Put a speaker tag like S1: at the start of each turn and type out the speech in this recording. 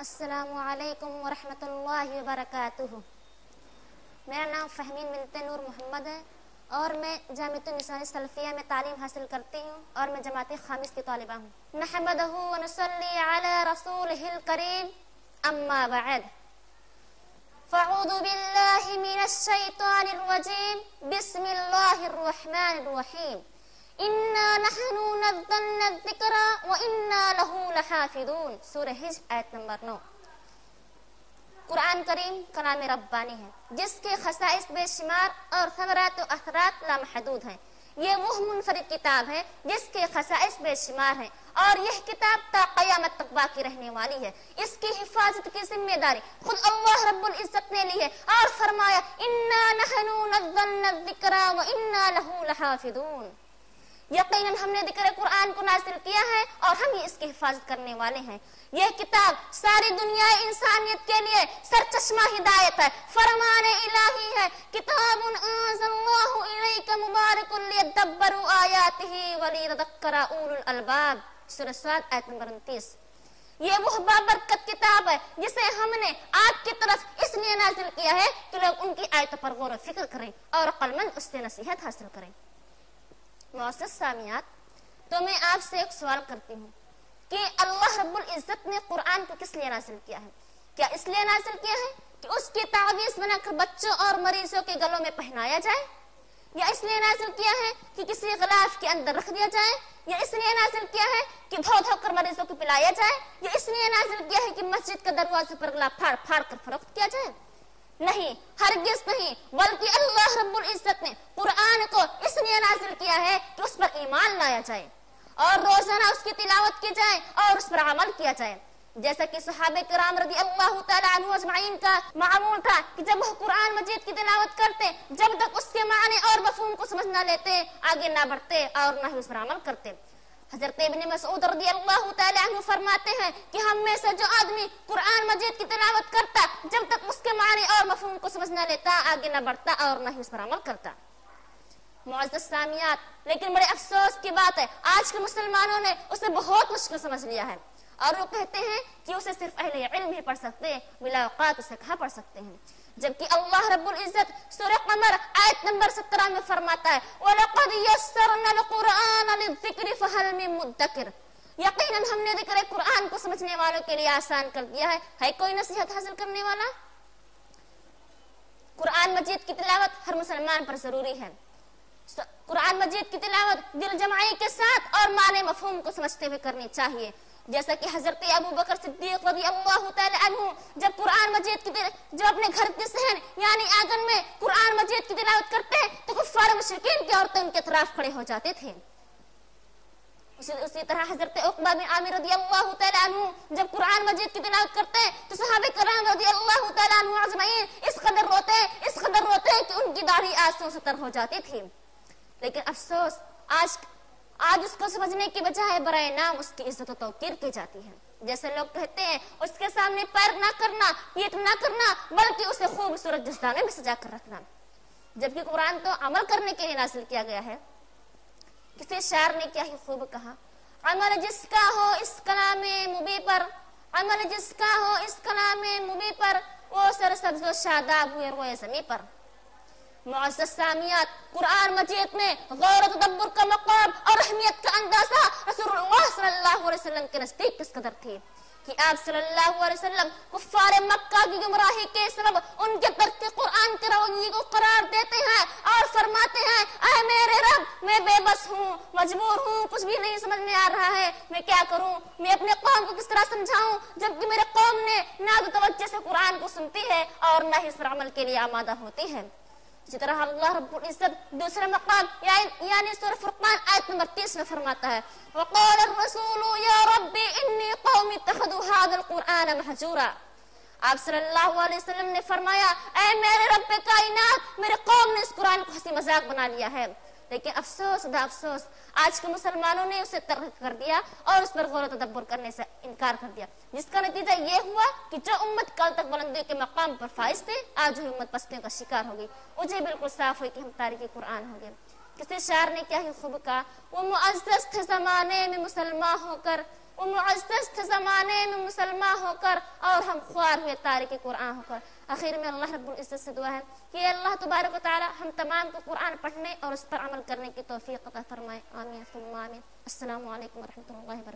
S1: السلام علیکم ورحمۃ اللہ وبرکاتہ۔ میرا نام فہمین بنت نور محمد ہے اور میں جامعۃ النساء السلفیہ میں تعلیم حاصل کرتی ہوں اور میں جماعت خامس کی طالبہ ہوں۔ نحمدہ ونصلی علی رسولہ الکریم، اما بعد، فاعوذ باللہ من الشیطان الرجیم، بسم اللہ الرحمن الرحیم۔ انا نحن نزلنا الذکر وانا لہ لحافظون، سورہ حجر آیت نمبر 9۔ قرآن کریم کلام ربانی ہے جس کے خصائص بے شمار اور ثمرات و اثرات لامحدود ہیں۔ یہ وہ منفرد کتاب ہے جس کے خصائص بے شمار ہیں اور یہ کتاب تا قیامت تک باقی رہنے والی ہے۔ اس کی حفاظت کی ذمہ داری خود اللہ رب العزت نے لی ہے اور فرمایا انا نحن نزلنا الذکر وانا لہ لحافظون، یقیناً ہم نے ذکر قرآن کو نازل کیا ہے اور ہم ہی اس کی حفاظت کرنے والے ہیں۔ یہ کتاب ساری دنیا انسانیت کے لیے سرچشمہ ہدایت ہے، فرمان الہی ہے۔ کتاب انزل اللہ الیک مبارک لیدبروا آیاتہ ولیتذکر اولو الالباب، سورہ صاد آیت نمبر 29۔ یہ وہ بابرکت کتاب ہے جسے ہم نے آپ کی طرف اس لیے نازل کیا ہے کہ لوگ ان کی آیتوں پر غور و فکر کریں اور عقل مند اس سے نصیحت حاصل کریں۔ معزز سامعات، تو میں آپ سے ایک سوال کرتی ہوں کہ اللہ رب العزت نے قرآن کو کس لیے نازل کیا ہے؟ کیا اس لیے نازل کیا ہے کہ اس کی تعویذ بنا کر بچوں اور مریضوں کے گلوں میں پہنایا جائے، یا اس لیے نازل کیا ہے کہ کسی غلاف کے اندر رکھ دیا جائے، یا اس لیے نازل کیا ہے کہ دھو دھو کر مریضوں کو پلایا جائے، یا اس لیے نازل کیا ہے کہ مسجد کے دروازے پر گلا پھاڑ پھاڑ کر فروخت کیا جائے؟ نہیں، ہرگز نہیں، بلکہ اللہ رب العزت نے قرآن کو اس لیے نازل کیا ہے کہ اس پر ایمان لایا جائے اور روزانہ اس کی تلاوت کی جائے اور اس پر عمل کیا جائے، جیسا کہ صحابہ کرام رضی اللہ تعالی عنہ اجمعین کا معمول تھا کہ جب وہ قرآن مجید کی تلاوت کرتے، جب تک اس کے معنی اور مفہوم کو سمجھ نہ لیتے آگے نہ بڑھتے اور نہ ہی اس پر عمل کرتے۔ حضرت ابن مسعود رضی اللہ تعالی عنہ فرماتے ہیں کہ ہم میں سے جو آدمی قرآن مجید کی تلاوت کرتا، جب تک اس کے معنی اور مفہوم کو سمجھ نہ لیتا آگے نہ بڑھتا اور نہ ہی اس پر عمل کرتا۔ معزز سامعات، لیکن بڑے افسوس کی بات ہے آج کے مسلمانوں نے اسے بہت مشکل سمجھ لیا ہے اور وہ کہتے ہیں کہ اسے صرف اہل علم ہی پڑھ سکتے، بلا اوقات اسے کہاں پڑھ سکتے ہیں، جبکہ اللہ رب العزت سورہ قمر آیت نمبر 17 میں فرماتا ہے وَلَقَدْ يَسَّرْنَا الْقُرْآنَ لِلذِّكْرِ فَهَلْ مِن مُدَّكِرٍ، یقیناً ہم نے ذکر قرآن کو سمجھنے والوں کے لیے آسان کر دیا ہے کوئی نصیحت حاصل کرنے والا؟ قرآن مجید کی تلاوت ہر مسلمان پر ضروری ہے۔ قرآن مجید کی تلاوت دل جمعی کے ساتھ اور معنی مفہوم کو سمجھتے ہوئے کرنی چاہیے، جیسا کہ حضرت ابو بکر صدیق رضی اللہ تعالی عنہ جب قرآن مجید کی جو اپنے گھر کے صحن یعنی آنگن میں قرآن مجید کی تلاوت کرتے تو کفار مشرکین کی عورتیں ان کے اطراف کھڑے ہو جاتے تھے۔ اسی طرح حضرت عقبہ بن عامر رضی اللہ تعالی عنہ جب قرآن مجید کی تلاوت کرتے تو صحابہ کرام رضی اللہ تعالی عنہ اجمعین اس قدر روتے کہ ان کی داڑھی آنسوں سے تر ہو جاتی تھی۔ لیکن افسوس آج اس کو سمجھنے کی بجائے برائے نام اس کی عزت و توقیر کی جاتی ہے، جیسے لوگ کہتے ہیں اس کے سامنے پیر نہ کرنا، پیٹ نہ کرنا، بلکہ اسے خوبصورت جسدانے میں سجا کر رکھنا، جبکہ قرآن تو عمل کرنے کے لیے نازل کیا گیا ہے۔ کسی شاعر نے کیا ہی خوب کہا، عمل جس کا ہو اس کلام مبی پر، عمل جس کا ہو اس کلام مبی پر، وہ سرسبز و شاداب ہوئے روئے زمیں پر۔ معزز سامعات، قرآن مجید میں غور و تدبر کا مقام اور اہمیت کا اندازہ رسول اللہ صلی اللہ علیہ وسلم کے نزدیک کس قدر تھی کہ آپ صلی اللہ علیہ وسلم کفار مکہ کی گمراہی کے سبب ان کے ترک قرآن کے رویے کو قرار دیتے ہیں اور فرماتے ہیں اے میرے رب، میں بے بس ہوں، مجبور ہوں، کچھ بھی نہیں سمجھ میں آ رہا ہے، میں کیا کروں، میں اپنے قوم کو کس طرح سمجھاؤں، جبکہ میرے قوم نے نہ تو توجہ سے قرآن کو سنتی ہے اور نہ ہی اس پر عمل کے لیے آمادہ ہوتی ہے۔ اسی طرح اللہ رب العزت دوسرے مقام یعنی سورہ فرقان آیت نمبر 30 میں فرماتا ہے وَقَالَ الرَّسُولُ يَا رَبِّ إِنِّي قَوْمِ اتَّخَذُوا هَذَا الْقُرْآنَ مَهْجُورًا، آپ صلی اللہ علیہ وسلم نے فرمایا اے میرے رب کائنات، میرے قوم نے اس قرآن کو ہنسی مذاق بنا لیا ہے۔ لیکن افسوس دا افسوس آج کے مسلمانوں نے اسے ترک کر دیا اور اس پر غور و تدبر کرنے سے انکار کر دیا، جس کا نتیجہ یہ ہوا کہ جو امت کل تک بلندی کے مقام پر فائز تھے آج وہ امت پستیوں کا شکار ہو گئی۔ مجھے بالکل صاف ہوئی کہ ہم تاریخ قرآن ہو گئے۔ کسی شاعر نے کیا ہی خوب کہا وہ معزز تھے زمانے میں مسلمان ہو کر، وہ معزز تھے زمانے میں مسلمان ہو کر اور ہم خوار ہوئے تارک قرآن ہو کر. آخر میں اللہ رب العزت سے دعا ہے کہ اللہ تبارک و تعالی ہم تمام کو قرآن پڑھنے اور اس پر عمل کرنے کی توفیق عطا فرمائے. آمین ثم آمین. السلام علیکم ورحمۃ اللہ وبرکاتہ.